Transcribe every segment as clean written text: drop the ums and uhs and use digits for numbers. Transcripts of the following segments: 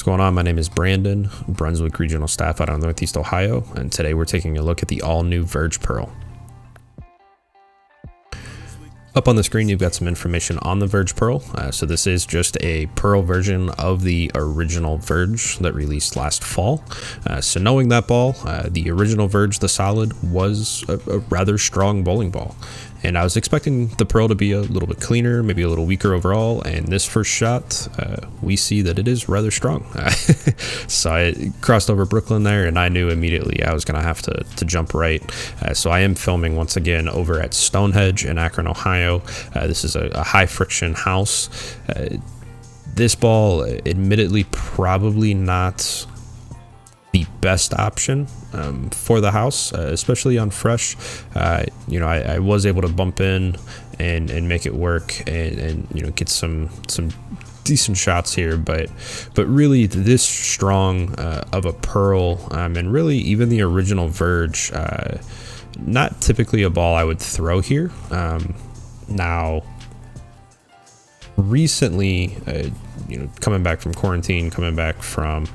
going on? My name is Brandon, Brunswick Regional Staff out of Northeast Ohio, and today we're taking a look at the all-new Verge Pearl. Up on the screen, you've got some information on the Verge Pearl. So this is just a Pearl version of the original Verge that released last fall. So knowing that ball, the original Verge, the solid, was a rather strong bowling ball. And I was expecting the Pearl to be a little bit cleaner, maybe a little weaker overall. And this first shot, we see that it is rather strong. So I crossed over Brooklyn there, and I knew immediately I was going to have to jump right. So I am filming once again over at Stonehedge in Akron, Ohio. This is a high friction house. This ball, admittedly, probably not the best option for the house, especially on fresh. I was able to bump in and make it work and get some decent shots here, but really this strong of a Pearl, and really even the original Verge, not typically a ball I would throw here. Now recently, coming back from quarantine, coming back from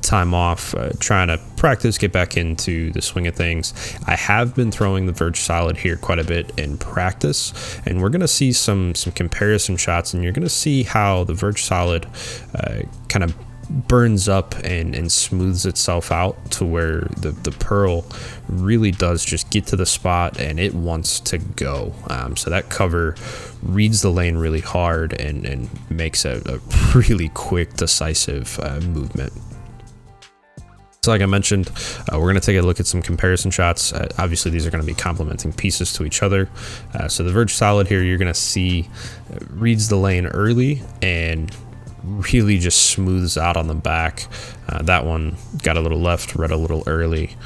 time off, trying to practice, get back into the swing of things, I have been throwing the Verge Solid here quite a bit in practice, and we're going to see some comparison shots, and you're going to see how the Verge Solid kind of burns up and smooths itself out to where the Pearl really does just get to the spot and it wants to go. So that cover reads the lane really hard and makes a really quick, decisive movement. So like I mentioned, we're going to take a look at some comparison shots. Obviously, these are going to be complementing pieces to each other. So the Verge Solid here, you're going to see reads the lane early and really just smooths out on the back. That one got a little left, read a little early.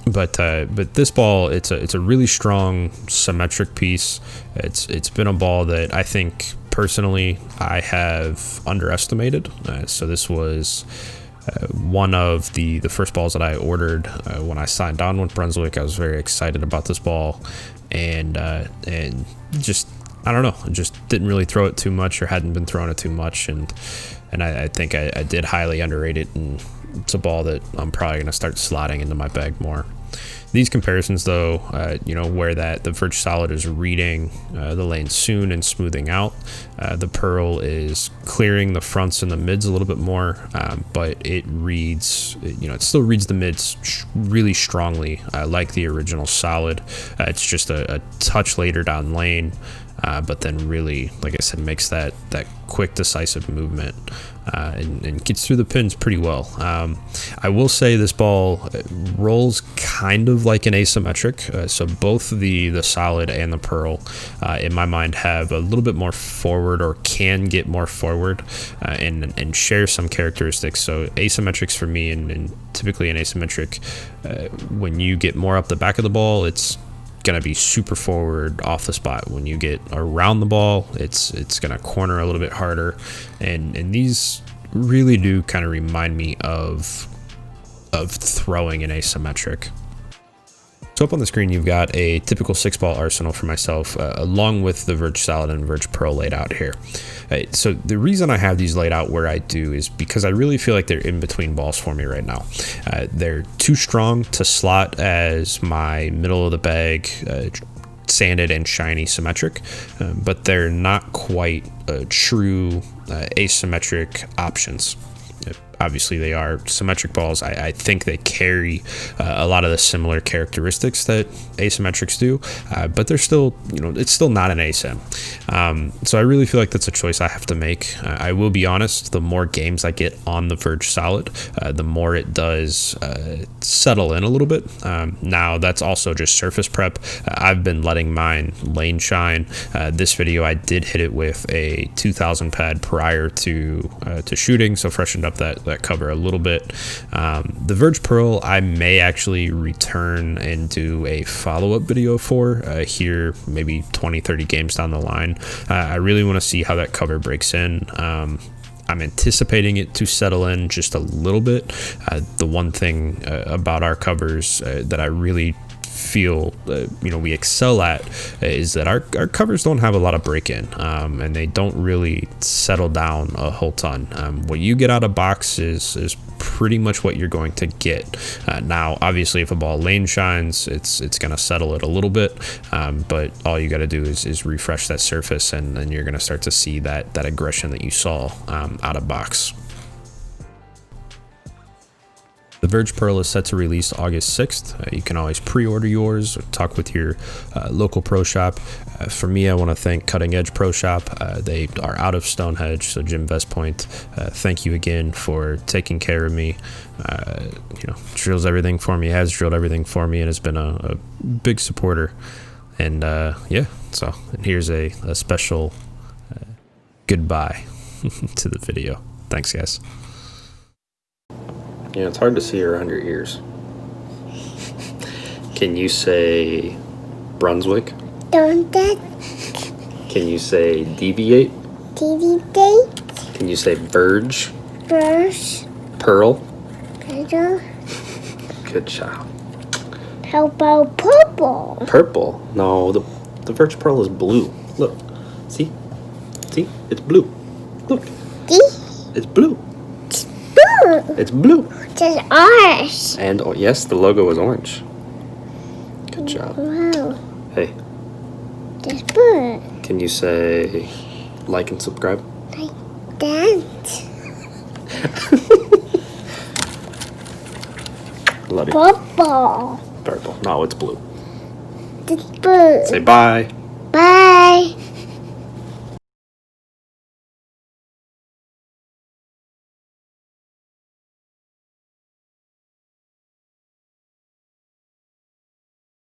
But this ball, it's a really strong symmetric piece. It's been a ball that I think personally I have underestimated. So this was one of the first balls that I ordered when I signed on with Brunswick. I was very excited about this ball, and just, I don't know, I just didn't really throw it too much, or hadn't been throwing it too much, and I think I did highly underrate it, and it's a ball that I'm probably going to start slotting into my bag more. These comparisons, though, where the Verge Solid is reading the lane soon and smoothing out, the Pearl is clearing the fronts and the mids a little bit more, but it reads, it still reads the mids really strongly, like the original Solid. It's just a touch later down lane, but then really, like I said, makes that quick, decisive movement and gets through the pins pretty well. I will say this ball rolls kind of like an asymmetric, so both the Solid and the Pearl, in my mind, have a little bit more forward, or can get more forward, and share some characteristics. So asymmetrics for me, and typically an asymmetric, when you get more up the back of the ball, it's going to be super forward off the spot. When you get around the ball, it's going to corner a little bit harder, and these really do kind of remind me of throwing an asymmetric. So up on the screen, you've got a typical 6-ball arsenal for myself, along with the Verge Solid and Verge Pearl laid out here. So the reason I have these laid out where I do is because I really feel like they're in between balls for me right now. They're too strong to slot as my middle of the bag, sanded and shiny symmetric, but they're not quite true asymmetric options. Obviously, they are symmetric balls. I think they carry a lot of the similar characteristics that asymmetrics do, but they're still, it's still not an ASIM. So I really feel like that's a choice I have to make. I will be honest, the more games I get on the Verge Solid, the more it does settle in a little bit. Now, that's also just surface prep. I've been letting mine lane shine. This video, I did hit it with a 2000 pad prior to shooting, so freshened up that cover a little bit. The Verge Pearl, I may actually return and do a follow-up video for here, maybe 20-30 games down the line. I really want to see how that cover breaks in. I'm anticipating it to settle in just a little bit. The one thing about our covers that I really feel we excel at is that our covers don't have a lot of break-in, and they don't really settle down a whole ton. What you get out of box is pretty much what you're going to get. Now obviously if a ball lane shines, it's going to settle it a little bit, but all you got to do is refresh that surface, and then you're going to start to see that aggression that you saw out of box. The Verge Pearl is set to release August 6th. You can always pre-order yours or talk with your local pro shop. For me, I want to thank Cutting Edge Pro Shop. They are out of Stonehedge, so Jim Vestpoint, thank you again for taking care of me. Drills everything for me, has drilled everything for me, and has been a big supporter. And so here's a special goodbye to the video. Thanks, guys. It's hard to see around your ears. Can you say Brunswick? Don't that Can you say DV8? DV8 Can you say Verge Verge Pearl? Pearl? Good job. How about purple? Purple? No, the Verge Pearl is blue. Look. See? It's blue. Look. D? It's blue. Blue. It's blue. Just orange. And yes, the logo is orange. Good job. Wow. Hey, Just blue. can you say like and subscribe? Like that. Love you. Purple. Purple. No, it's blue. Just blue. Say bye. Bye.